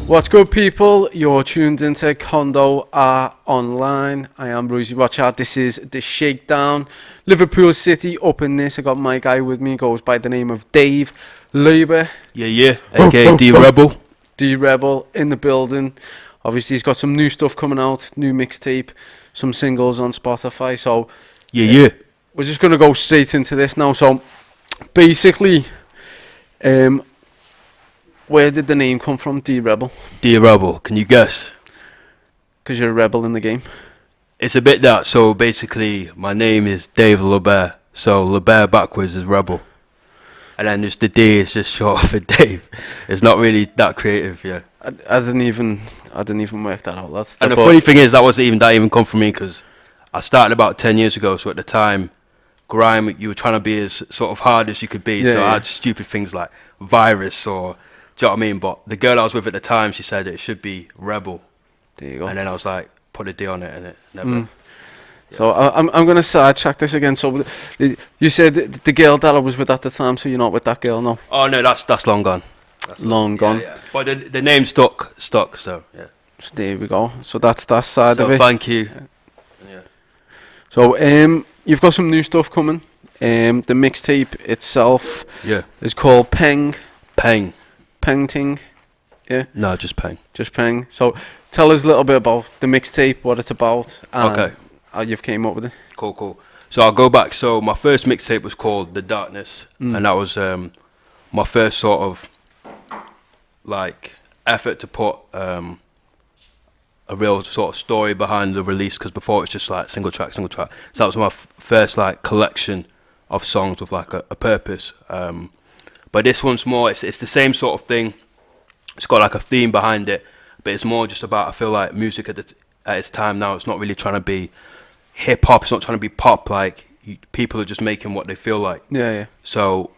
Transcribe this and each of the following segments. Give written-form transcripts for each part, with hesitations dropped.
What's good, people? You're tuned into Condo Are Online. I am Rosie Rochard. This is the Shakedown. Liverpool City up in this. I got my guy with me, goes by the name of Dave Labour. Yeah, aka D Rebal. D Rebal in the building. Obviously, he's got some new stuff coming out, new mixtape, some singles on Spotify. So, Yeah. we're just going to go straight into this now. So, basically, where did the name come from, D Rebel? D Rebal, can you guess? Because you're a rebel in the game. It's a bit that, so basically my name is Dave LeBear, so LeBear backwards is Rebel. And then just the D is just short for Dave. It's not really that creative, yeah. I didn't even work that out. And the funny thing is, that even come from me, because I started about 10 years ago, so at the time, grime, you were trying to be as sort of hard as you could be, I had stupid things like virus or... Do you know what I mean? But the girl I was with at the time, she said it should be Rebel. There you go. And then I was like, put a D on it, and it never. Yeah. So I'm gonna sidetrack this again. So you said the girl that I was with at the time, so you're not with that girl now? Oh no, that's long gone. That's long gone. Yeah. But the name stuck. So yeah. So there we go. So that's that side of it. Thank you. Yeah. So you've got some new stuff coming. The mixtape itself is called Peng. Peng ting, yeah? No, just Peng. Just Peng. So tell us a little bit about the mixtape, what it's about, and how you've came up with it. Cool. So I'll go back. So my first mixtape was called The Darkness, and that was my first sort of like effort to put a real sort of story behind the release, because before it was just like single track. So that was my first like collection of songs with like a purpose. But this one's more, it's the same sort of thing. It's got like a theme behind it, but it's more just about, I feel like music at its time now, it's not really trying to be hip hop, it's not trying to be pop, like people are just making what they feel like. Yeah. So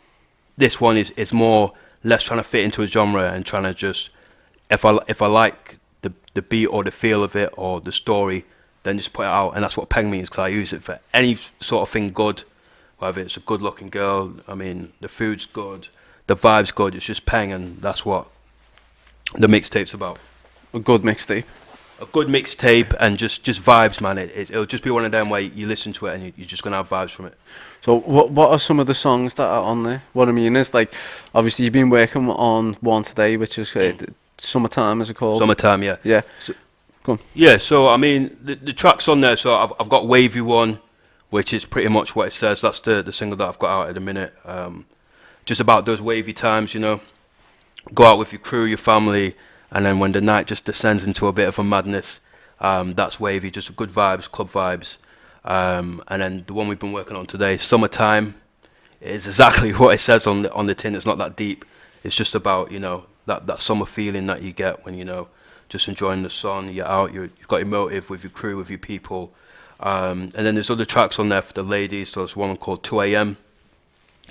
this one is more less trying to fit into a genre and trying to just, if I like the beat or the feel of it or the story, then just put it out. And that's what Peng means, because I use it for any sort of thing good, whether it's a good looking girl, I mean the food's good, the vibe's good, it's just Peng, and that's what the mixtape's about. A good mixtape. A good mixtape and just vibes, man. It'll just be one of them where you listen to it and you're just going to have vibes from it. So what are some of the songs that are on there? What I mean is, like, obviously you've been working on one today, which is Summertime, is it called? Summertime, yeah. Yeah. So, go on. Yeah, so I mean, the tracks on there, so I've got Wavy One, which is pretty much what it says. That's the single that I've got out at the minute. Just about those wavy times, you know. Go out with your crew, your family, and then when the night just descends into a bit of a madness, that's wavy, just good vibes, club vibes. And then the one we've been working on today, Summertime, is exactly what it says on the tin. It's not that deep. It's just about, you know, that summer feeling that you get when, you know, just enjoying the sun, you're out, you've got your motive with your crew, with your people. And then there's other tracks on there for the ladies. So there's one called 2 a.m.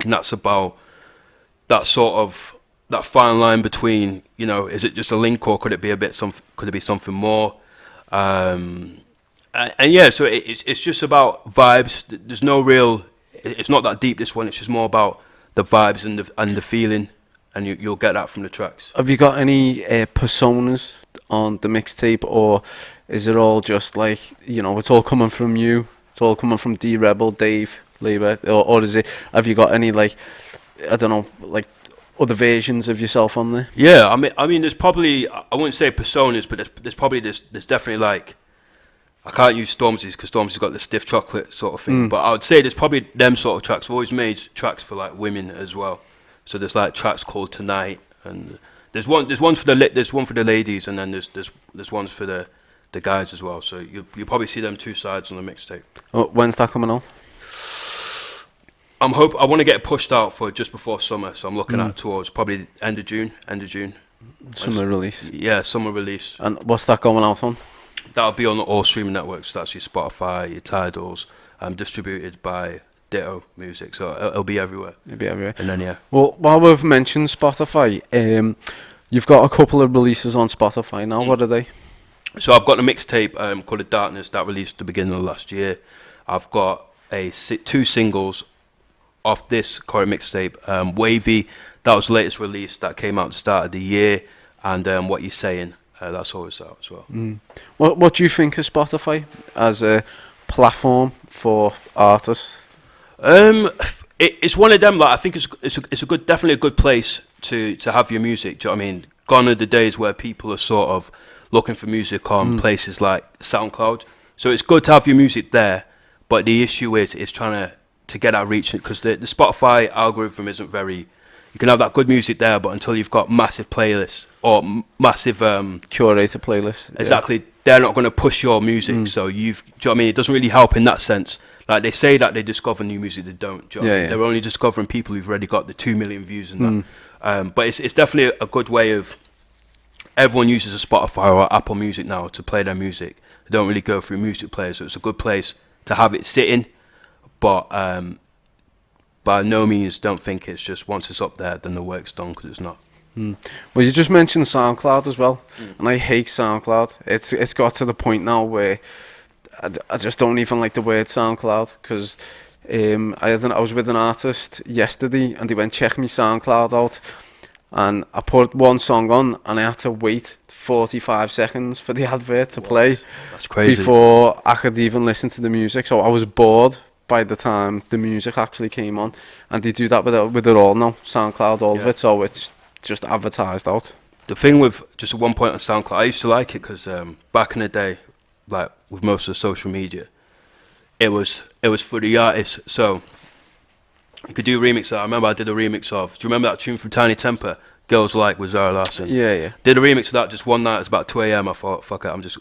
and that's about that sort of that fine line between, you know, is it just a link or could it be something more? And yeah, so it's just about vibes. There's no real. It's not that deep. This one. It's just more about the vibes and the feeling, and you'll get that from the tracks. Have you got any personas on the mixtape, or is it all just like, you know, it's all coming from you? It's all coming from D Rebel, Dave Labour, or is it? Have you got any, like, I don't know, like other versions of yourself on there? Yeah, I mean, there's probably, I wouldn't say personas, but there's definitely, like, I can't use Stormzy's because Stormzy's got the stiff chocolate sort of thing, but I would say there's probably them sort of tracks. I've always made tracks for like women as well, so there's like tracks called Tonight, and there's one for the ladies, and then there's ones for the guys as well. So you probably see them two sides on the mixtape. Oh, when's that coming out? I want to get it pushed out for just before summer, so I'm looking at towards probably end of June. Summer release. Yeah, summer release. And what's that going out on? That'll be on all streaming networks. That's your Spotify, your Tidals, distributed by Ditto Music, so it'll be everywhere. And then yeah. Well, while we've mentioned Spotify, you've got a couple of releases on Spotify now. What are they? So I've got a mixtape called The Darkness that released at the beginning of last year. I've got two singles off this current mixtape. Wavy, that was the latest release that came out at the start of the year. and what you're saying. That's always out as well. What do you think of Spotify as a platform for artists? It's one of them. Like, I think it's a good, definitely a good place to have your music. Do you know what I mean? Gone are the days where people are sort of looking for music on places like SoundCloud. So it's good to have your music there, but the issue is trying to get that reach, because the Spotify algorithm isn't very. You can have that good music there, but until you've got massive playlists or massive Curated playlists. exactly, they're not going to push your music. So do you know what I mean? It doesn't really help in that sense. Like, they say that they discover new music, they don't. Do you know what I mean? They're only discovering people who've already got the 2 million views and that. But it's definitely a good way of. Everyone uses a Spotify or Apple Music now to play their music. They don't really go through music players, so it's a good place to have it sitting. But by no means don't think it's just once it's up there, then the work's done, because it's not. Well, you just mentioned SoundCloud as well, and I hate SoundCloud. It's got to the point now where I just don't even like the word SoundCloud, because I was with an artist yesterday and they went, check me SoundCloud out, and I put one song on and I had to wait 45 seconds for the advert to play. That's crazy. Before I could even listen to the music, so I was bored by the time the music actually came on. And they do that with it all now, SoundCloud, all of it, so it's just advertised out. The thing with, just at one point on SoundCloud, I used to like it because back in the day, like with most of the social media, it was for the artists. So you could do remixes. I remember I did a remix of, do you remember that tune from Tiny Temper, Girls Like, with Zara Larsson? Yeah. Did a remix of that just one night. It was about 2 a.m. I thought, fuck it, I'm just,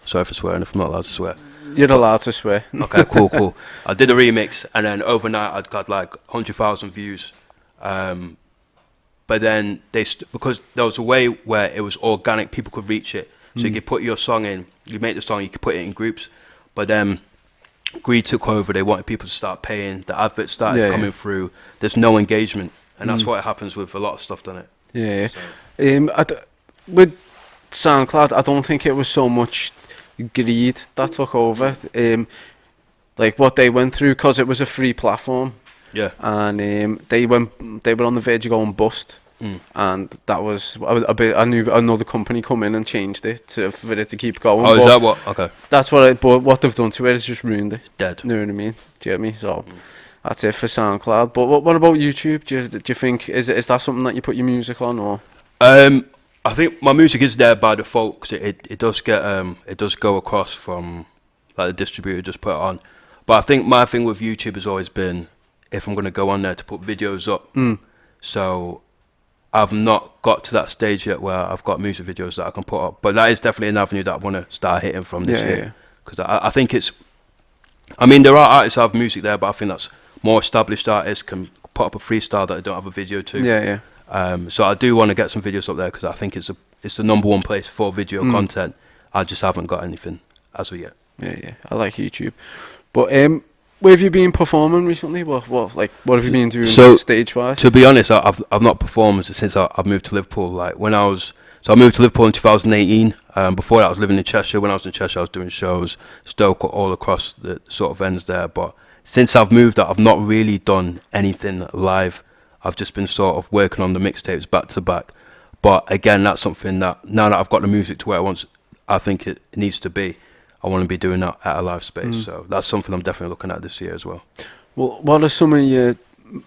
sorry for swearing if I'm not allowed to swear. You're allowed to swear. Okay, cool. I did a remix, and then overnight I'd got like 100,000 views. But then because there was a way where it was organic, people could reach it. So you could put your song in, you make the song, you could put it in groups. But then Greed took over, they wanted people to start paying, the adverts started coming through, there's no engagement. And that's what happens with a lot of stuff, doesn't it? Yeah. So. With SoundCloud, I don't think it was so much greed that took over. Like what they went through, because it was a free platform. Yeah. And they were on the verge of going bust. And that was a bit. I knew another company come in and changed it for it to keep going. Oh, is that what? Okay. That's what. But what they've done to it is just ruined it. Dead. You know what I mean? Do you get me? So that's it for SoundCloud. But what about YouTube? Do you think is that something that you put your music on, or? I think my music is there by default, 'cause it does get it does go across from, like, the distributor just put it on. But I think my thing with YouTube has always been, if I'm going to go on there, to put videos up. So I've not got to that stage yet where I've got music videos that I can put up. But that is definitely an avenue that I want to start hitting from this year. Because I think it's, I mean, there are artists that have music there, but I think that's more established artists can put up a freestyle that they don't have a video to. So I do want to get some videos up there, because I think it's the number one place for video content. I just haven't got anything as of yet. Yeah. I like YouTube. But where have you been performing recently? What have you been doing stage wise? To be honest, I've not performed since I've moved to Liverpool. Like I moved to Liverpool in 2018. Before that, I was living in Cheshire. When I was in Cheshire, I was doing shows, Stoke, all across the sort of ends there. But since I've moved out, I've not really done anything live. I've just been sort of working on the mixtapes back to back. But again, that's something that now that I've got the music to where I think it needs to be, I want to be doing that at a live space. So that's something I'm definitely looking at this year as well. Well, what are some of your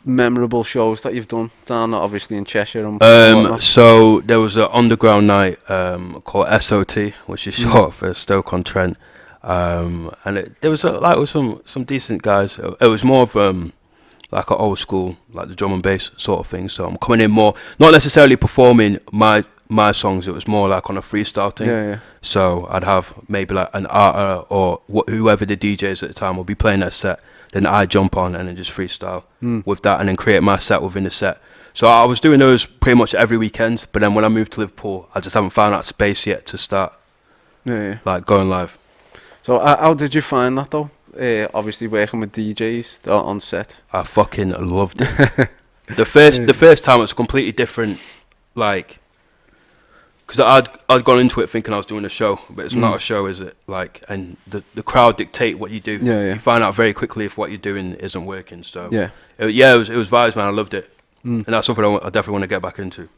memorable shows that you've done down, obviously, in Cheshire? And so there was an underground night called SOT, which is short for Stoke-on-Trent. And there was some decent guys. It was more of like an old school, like the drum and bass sort of thing. So I'm coming in more, not necessarily performing my songs. It was more like on a freestyle thing. So I'd have maybe like an artist or whoever the DJs at the time will be playing that set. Then I jump on and then just freestyle with that, and then create my set within the set. So I was doing those pretty much every weekend. But then when I moved to Liverpool, I just haven't found that space yet to start like going live. So how did you find that though? Obviously working with DJs on set. I fucking loved it. The first time it was completely different, like, because I'd gone into it thinking I was doing a show, but it's not a show, is it? Like, and the crowd dictate what you do. You find out very quickly if what you're doing isn't working. So it was vibes, man. I loved it, and that's something I definitely want to get back into.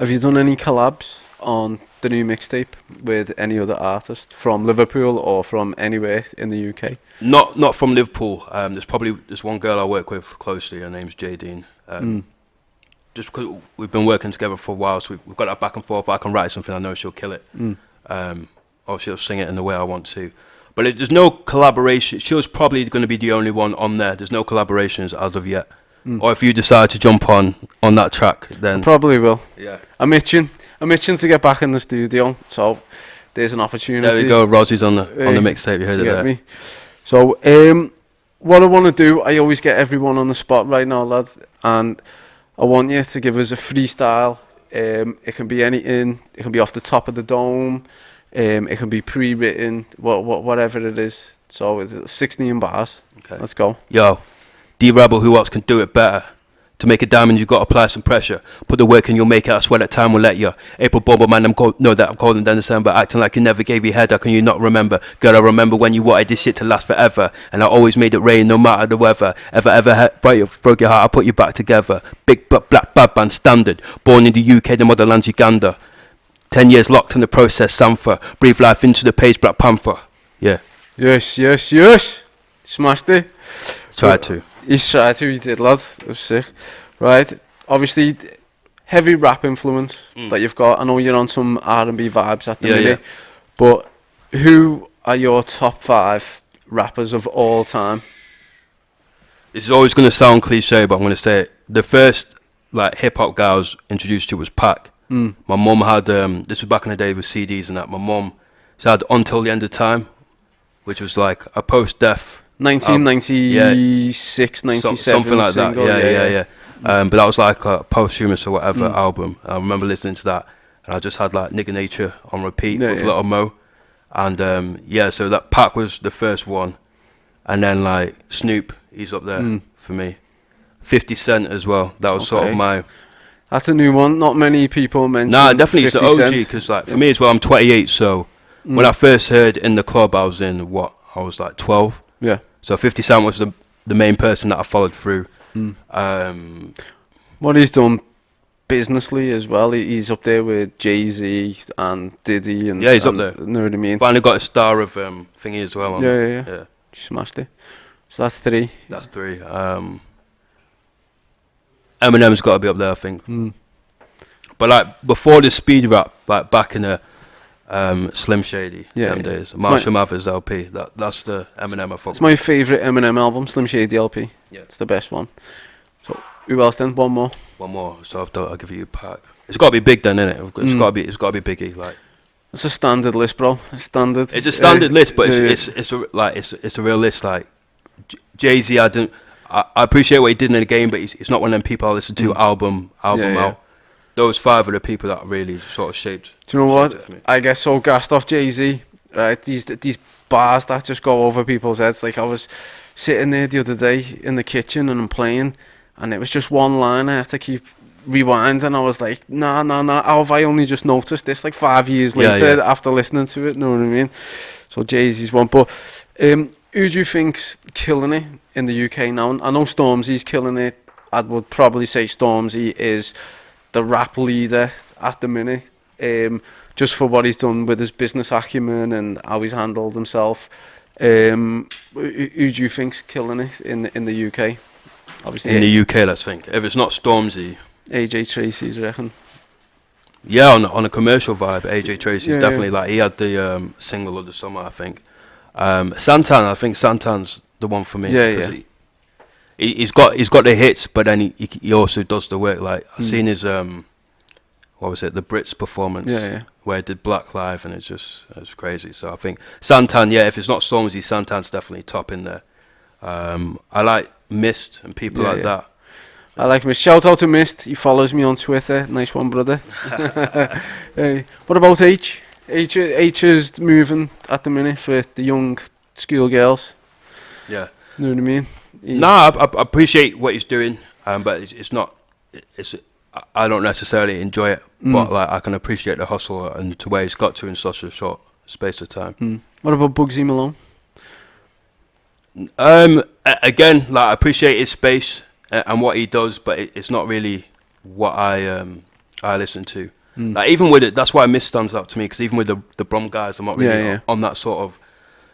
Have you done any collabs on the new mixtape with any other artist from Liverpool or from anywhere in the UK? Not from Liverpool. There's one girl I work with closely. Her name's JayZ. Just because we've been working together for a while, so we've got that back and forth. I can write something, I know she'll kill it. Or she'll sing it in the way I want to. But there's no collaboration. She was probably going to be the only one on there. There's no collaborations as of yet. Or if you decide to jump on that track, then I probably will. Yeah. I'm itching to get back in the studio, so there's an opportunity. There we go. Rozzie's on the mixtape. You heard it there. Me. So what I want to do, I always get everyone on the spot right now, lad, and I want you to give us a freestyle. It can be anything. It can be off the top of the dome. It can be pre-written. Whatever it is. So it's 16 bars. Okay. Let's go. Yo, D Rebal. Who else can do it better? To make a diamond, you got to apply some pressure. Put the work in, you'll make it. I swear that time will let you. April Bomber, man, I'm cold in December. Acting like you never gave your head. How can you not remember? Girl, I remember when you wanted this shit to last forever. And I always made it rain, no matter the weather. Ever broke your heart, I put you back together. Big black bad band standard. Born in the UK, the motherland's Uganda. 10 years locked in the process, Sanford. Breathe life into the page, Black Panther. Yeah. Yes. Smashed it. Tried to. He tried to, he did, lad. That was sick. Right, obviously, heavy rap influence that you've got. I know you're on some R&B vibes at the minute. Yeah. But who are your top 5 rappers of all time? This is always going to sound cliche, but I'm going to say it. The first hip-hop guy I was introduced to was Pac. My mum had, this was back in the day with CDs and that. My mum had Until the End of Time, which was like a post-death 1996, 97, something like single. that. Yeah. But that was like a posthumous or whatever album. I remember listening to that, and I just had like Nigga Nature on repeat with Little Mo, and so that Pac was the first one, and then like Snoop, he's up there for me. 50 Cent as well. That was sort of my. That's a new one. Not many people mention. Nah, definitely it's the OG because like for me as well. I'm 28, so when I first heard In the Club, I was in I was like 12. Yeah. So 50 Cent was the main person that I followed through. What he's done businessly as well. He's up there with JayZ and Diddy and he's up there. You know what I mean? Finally got a star of thingy as well. Yeah. Smashed it. So that's 3. That's 3. Eminem's got to be up there, I think. But like before the speed rap, like back in the Slim Shady them days, Marshall Mathers LP. That's the Eminem I fuck. It's my favourite Eminem album, Slim Shady LP. Yeah, it's the best one. So who else then? One more. So I'll give you Pac. It's got to be big then, innit? It's got to be Biggie. Like it's a standard list, bro. It's standard. It's a standard list, but it's a real list. Like JayZ, I appreciate what he did in the game, but it's not one of them people I listen to album out. Those 5 are the people that really sort of shaped. Do you know what? I get so gassed off JayZ, right? These bars that just go over people's heads. Like I was sitting there the other day in the kitchen and I'm playing, and it was just one line. I had to keep rewinding. I was like, nah. How have I only just noticed this like 5 years later after listening to it? Know what I mean? So JayZ's one. But who do you think's killing it in the UK now? I know Stormzy's killing it. I would probably say Stormzy is the rap leader at the minute, just for what he's done with his business acumen and how he's handled himself. Who do you think's killing it in the UK? Obviously, in the UK, let's think. If it's not Stormzy, AJ Tracey, do you reckon? Yeah, on a commercial vibe, AJ Tracey's definitely like he had the single of the summer, I think. Santan, I think Santan's the one for me. Yeah. He's got the hits, but then he also does the work. Like I've seen his the Brits performance where he did Black Live, and it's crazy. So I think Santan, if it's not Stormzy, Santan's definitely top in there. I like Mist and people like that. I like Mist. Shout out to Mist. He follows me on Twitter. Nice one, brother. Hey, what about H? H is moving at the minute for the young schoolgirls. Yeah. You know what I mean? I appreciate what he's doing, but it's not. I don't necessarily enjoy it, but like I can appreciate the hustle and to where he's got to in such a short space of time. What about Bugsy Malone? Again, like I appreciate his space and what he does, but it's not really what I listen to. Like even with it, that's why Miss stands out to me, because even with the Brum guys, I'm not really on that sort of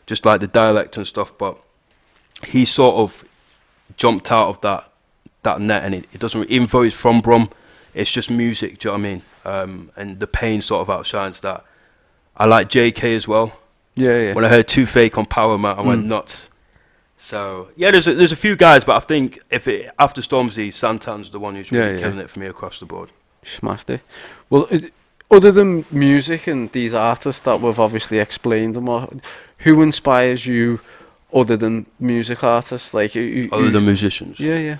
just like the dialect and stuff. But he sort of jumped out of that net, and it doesn't, even though he's from Brum, it's just music. Do you know what I mean? And the pain sort of outshines that. I like JK as well. Yeah. When I heard Too Fake on Power, man, I went nuts. So yeah, there's a few guys, but I think after Stormzy, Santan's the one who's really killing it for me across the board. Smashed it. Well, other than music and these artists that we've obviously explained them, who inspires you other than music artists? Like other than musicians? Yeah.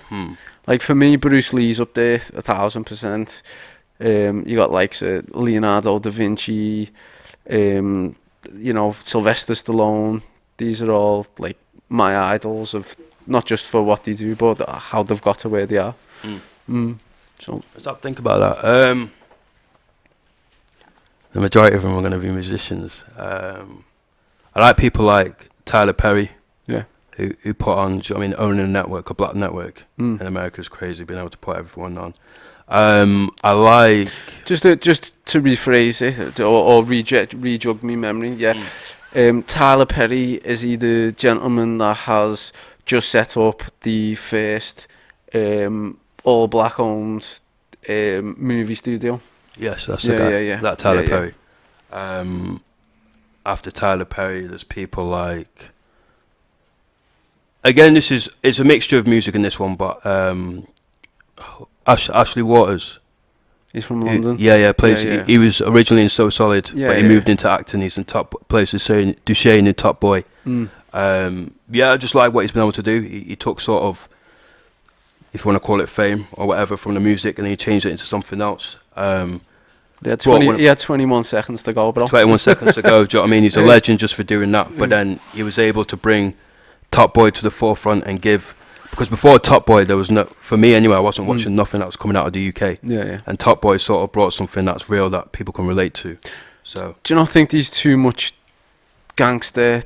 Like for me, Bruce Lee's up there 1,000%. You got like Leonardo da Vinci, Sylvester Stallone. These are all like my idols, of not just for what they do, but how they've got to where they are. So let's have to think about that. The majority of them are going to be musicians. I like people like Tyler Perry, who put on, do you know what I mean, owning a network, a black network in America is crazy, being able to put everyone on. I like just to rephrase it or rejog me memory. Tyler Perry, is he the gentleman that has just set up the first all black owned movie studio? Yes, that's the guy. That Tyler Perry. After Tyler Perry, there's people like, again, it's a mixture of music in this one, but Ashley Waters. He's from London. Plays. He was originally in So Solid, but he moved into acting. He's in Top, plays Duchesne in Top Boy. I just like what he's been able to do. He took sort of, if you want to call it fame or whatever, from the music, and he changed it into something else. He had 21 seconds to go, bro. 21 seconds to go. Do you know what I mean? He's a legend just for doing that. But then he was able to bring Top Boy to the forefront and give. Because before Top Boy, there was no, for me anyway, I wasn't watching nothing that was coming out of the UK. And Top Boy sort of brought something that's real that people can relate to. So, do you not think there's too much gangster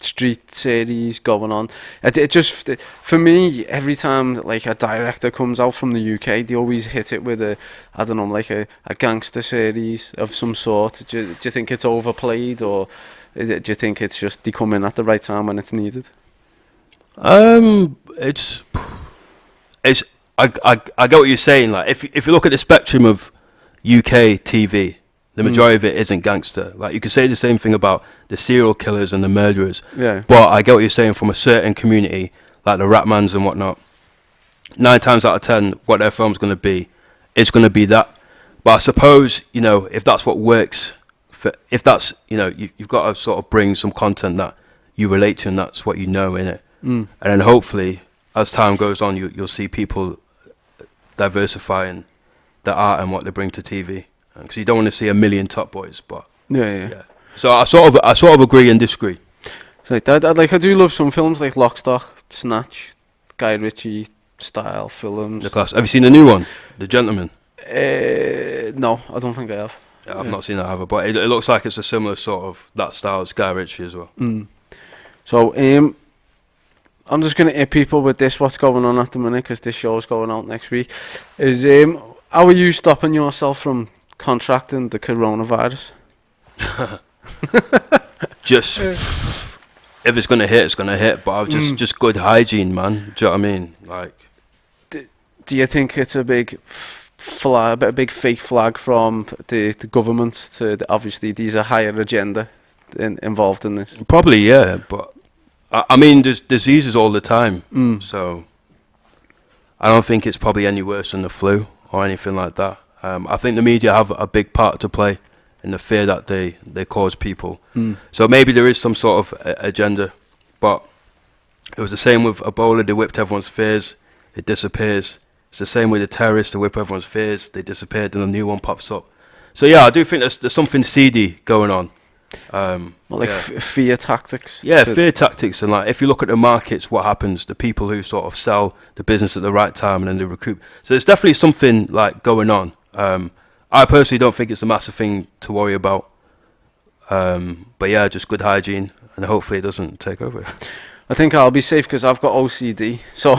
street series going on? It just, for me, every time like a director comes out from the UK, they always hit it with a gangster series of some sort. Do you think it's overplayed, or do you think it's just they come in at the right time when it's needed? It's I get what you're saying. Like if you look at the spectrum of UK TV, the majority of it isn't gangster. Like you could say the same thing about the serial killers and the murderers. But I get what you're saying from a certain community, like the Ratmans and whatnot. 9 times out of 10, what their film's going to be, it's going to be that. But I suppose, if that's what works, if that's, you've got to sort of bring some content that you relate to, and that's what innit? And then hopefully, as time goes on, you'll see people diversifying their art and what they bring to TV. Because you don't want to see a million Top Boys, but So I sort of agree and disagree. It's like that. I do love some films like Lock, Stock, Snatch, Guy Ritchie style films. The class. Have you seen the new one, The Gentleman? No, I don't think I have. Yeah, I've not seen that either, but it looks like it's a similar sort of that style as Guy Ritchie as well. So I'm just going to hit people with this, what's going on at the minute, because this show's going out next week, is how are you stopping yourself from contracting the coronavirus? Just, if it's going to hit, it's going to hit, but just good hygiene, man. Do you know what I mean? Like, do you think it's a big flag, a big fake flag from the government to obviously there's a higher agenda involved in this? Probably, yeah, but I mean, there's diseases all the time, so I don't think it's probably any worse than the flu or anything like that. I think the media have a big part to play in the fear that they cause people. So maybe there is some sort of agenda, but it was the same with Ebola. They whipped everyone's fears, it disappears. It's the same with the terrorists. They whip everyone's fears, they disappeared, and a new one pops up. So yeah, I do think there's something seedy going on. Fear tactics. Yeah, fear tactics, and like if you look at the markets, what happens? The people who sort of sell the business at the right time and then they recruit. So there's definitely something like going on. I personally don't think it's a massive thing to worry about. But yeah, just good hygiene, and hopefully it doesn't take over. I think I'll be safe because I've got OCD. So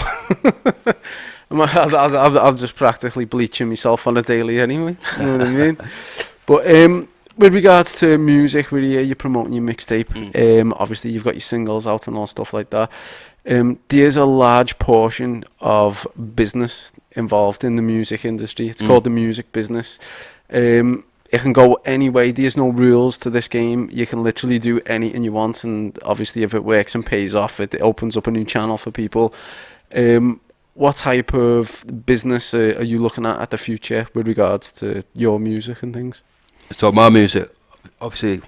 I'll just practically bleaching myself on a daily anyway. You know what I mean? But with regards to music, where you're promoting your mixtape, obviously you've got your singles out and all stuff like that. There's a large portion of business involved in the music industry. It's called the music business. It can go any way. There's no rules to this game. You can literally do anything you want, and obviously if it works and pays off, it opens up a new channel for people. What type of business are you looking at the future with regards to your music and things? So my music, obviously,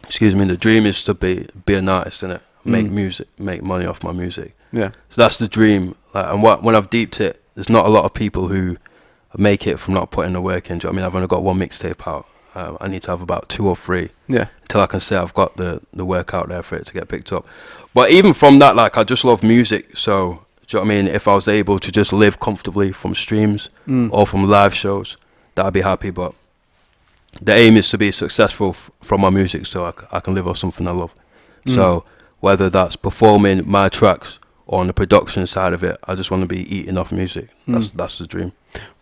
the dream is to be an artist, innit? Make music, make money off my music. Yeah. So that's the dream. And when I've deeped it, there's not a lot of people who make it from not putting the work in. Do you know what I mean? I've only got one mixtape out. I need to have about 2 or 3. Yeah. Until I can say I've got the work out there for it to get picked up. But even from that, like, I just love music. So, do you know what I mean? If I was able to just live comfortably from streams or from live shows, that'd be happy. But the aim is to be successful from my music, so I can live off something I love. So whether that's performing my tracks or on the production side of it, I just want to be eating off music. That's the dream.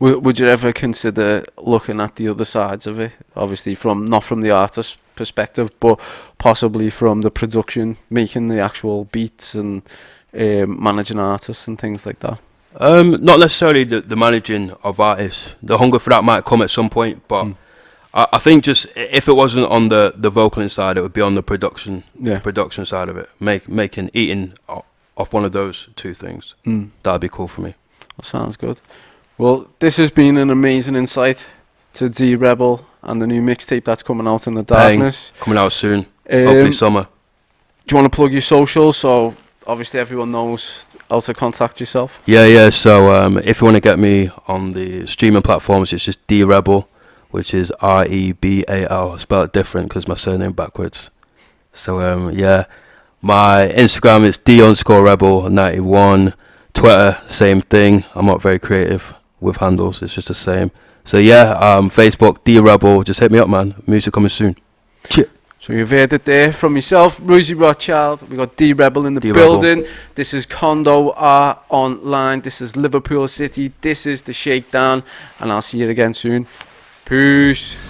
Would you ever consider looking at the other sides of it? Obviously, not from the artist perspective, but possibly from the production, making the actual beats and managing artists and things like that. Not necessarily the managing of artists. The hunger for that might come at some point, but I think just if it wasn't on the vocaling side, it would be on the production side of it. Eating off one of those 2 things. That'd be cool for me. Well, sounds good. Well, this has been an amazing insight to D Rebal and the new mixtape that's coming out in the darkness. Peng, coming out soon. Hopefully summer. Do you want to plug your socials so obviously everyone knows how to contact yourself? Yeah. So if you want to get me on the streaming platforms, it's just D Rebal, which is Rebal. Spell it different because my surname backwards. So my Instagram is D_Rebel91. Twitter, same thing. I'm not very creative with handles. It's just the same. So Facebook, D Rebel. Just hit me up, man. Music coming soon. Cheers. So you've heard it there from myself, Rosie Rothschild. We got D Rebel in the building. This is Condo R Online. This is Liverpool City. This is the Shakedown, and I'll see you again soon. Peace.